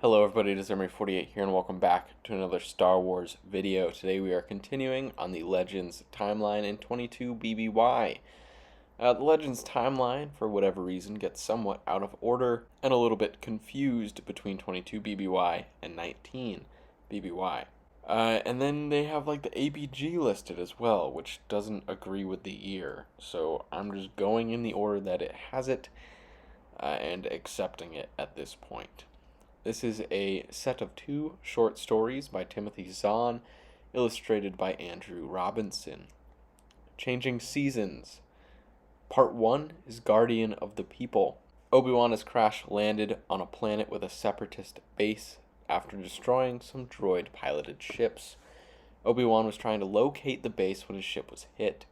Hello everybody, it is Emery48 here and welcome back to another Star Wars video. Today we are continuing on the Legends timeline in 22 BBY. The Legends timeline, for whatever reason, gets somewhat out of order and a little bit confused between 22 BBY and 19 BBY. And then they have like the ABG listed as well, which doesn't agree with the year. So I'm just going in the order that it has it and accepting it at this point. This is a set of 2 short stories by Timothy Zahn, illustrated by Andrew Robinson. Changing Seasons. Part 1 is Guardian of the People. Obi-Wan has crash-landed on a planet with a separatist base after destroying some droid-piloted ships. Obi-Wan was trying to locate the base when his ship was hit.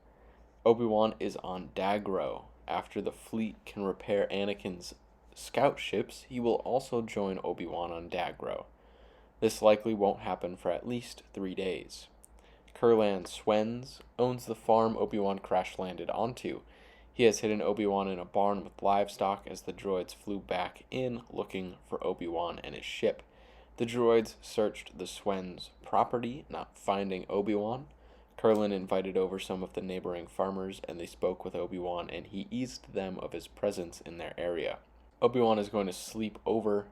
Obi-Wan is on Dagro. After the fleet can repair Anakin's scout ships, he will also join Obi-Wan on Dagro. This likely won't happen for at least 3 days. Kurlan Swens owns the farm Obi-Wan crash-landed onto. He has hidden Obi-Wan in a barn with livestock as the droids flew back in looking for Obi-Wan and his ship. The droids searched the Swens' property, not finding Obi-Wan. Kurlan invited over some of the neighboring farmers and they spoke with Obi-Wan and he eased them of his presence in their area. Obi-Wan is going to sleep over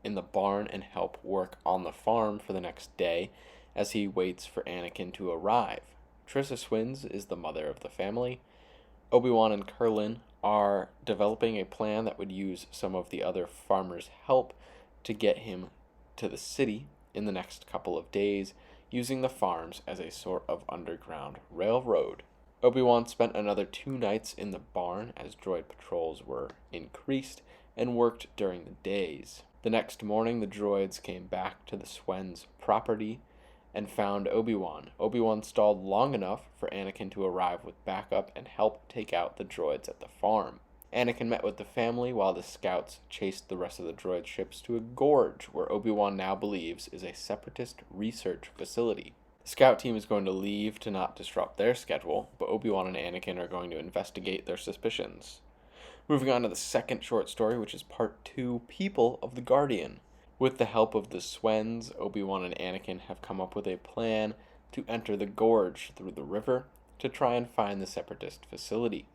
in the barn and help work on the farm for the next day as he waits for Anakin to arrive. Trissa Swins is the mother of the family. Obi-Wan and Kurlan are developing a plan that would use some of the other farmers' help to get him to the city in the next couple of days, using the farms as a sort of underground railroad. Obi-Wan spent another 2 nights in the barn as droid patrols were increased and worked during the days. The next morning, the droids came back to the Swens' property and found Obi-Wan. Obi-Wan stalled long enough for Anakin to arrive with backup and help take out the droids at the farm. Anakin met with the family while the scouts chased the rest of the droid ships to a gorge where Obi-Wan now believes is a separatist research facility. The scout team is going to leave to not disrupt their schedule, but Obi-Wan and Anakin are going to investigate their suspicions. Moving on to the second short story, which is part 2, People of the Guardian. With the help of the Swens, Obi-Wan and Anakin have come up with a plan to enter the gorge through the river to try and find the separatist facility.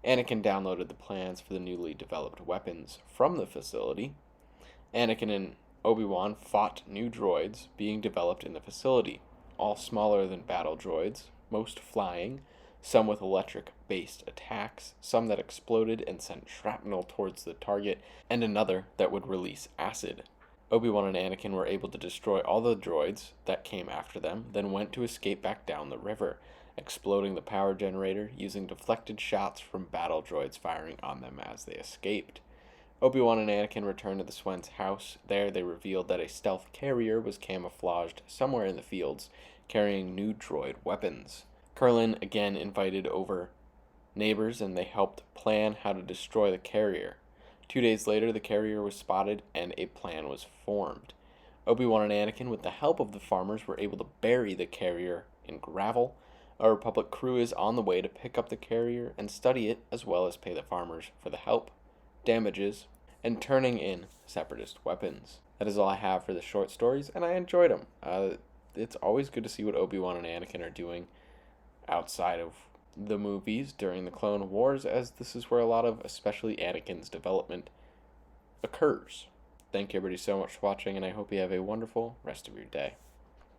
Anakin downloaded the plans for the newly developed weapons from the facility. Anakin and Obi-Wan fought new droids being developed in the facility, all smaller than battle droids, most flying, some with electric-based attacks, some that exploded and sent shrapnel towards the target, and another that would release acid. Obi-Wan and Anakin were able to destroy all the droids that came after them, then went to escape back down the river, exploding the power generator using deflected shots from battle droids firing on them as they escaped. Obi-Wan and Anakin returned to the Swens' house. There they revealed that a stealth carrier was camouflaged somewhere in the fields, carrying new droid weapons. Kurlan again invited over neighbors and they helped plan how to destroy the carrier. 2 days later, the carrier was spotted and a plan was formed. Obi-Wan and Anakin, with the help of the farmers, were able to bury the carrier in gravel. A Republic crew is on the way to pick up the carrier and study it, as well as pay the farmers for the help, damages, and turning in separatist weapons. That is all I have for the short stories, and I enjoyed them. It's always good to see what Obi-Wan and Anakin are doing outside of the movies during the Clone Wars, as this is where a lot of, especially Anakin's development, occurs. Thank you everybody so much for watching, and I hope you have a wonderful rest of your day.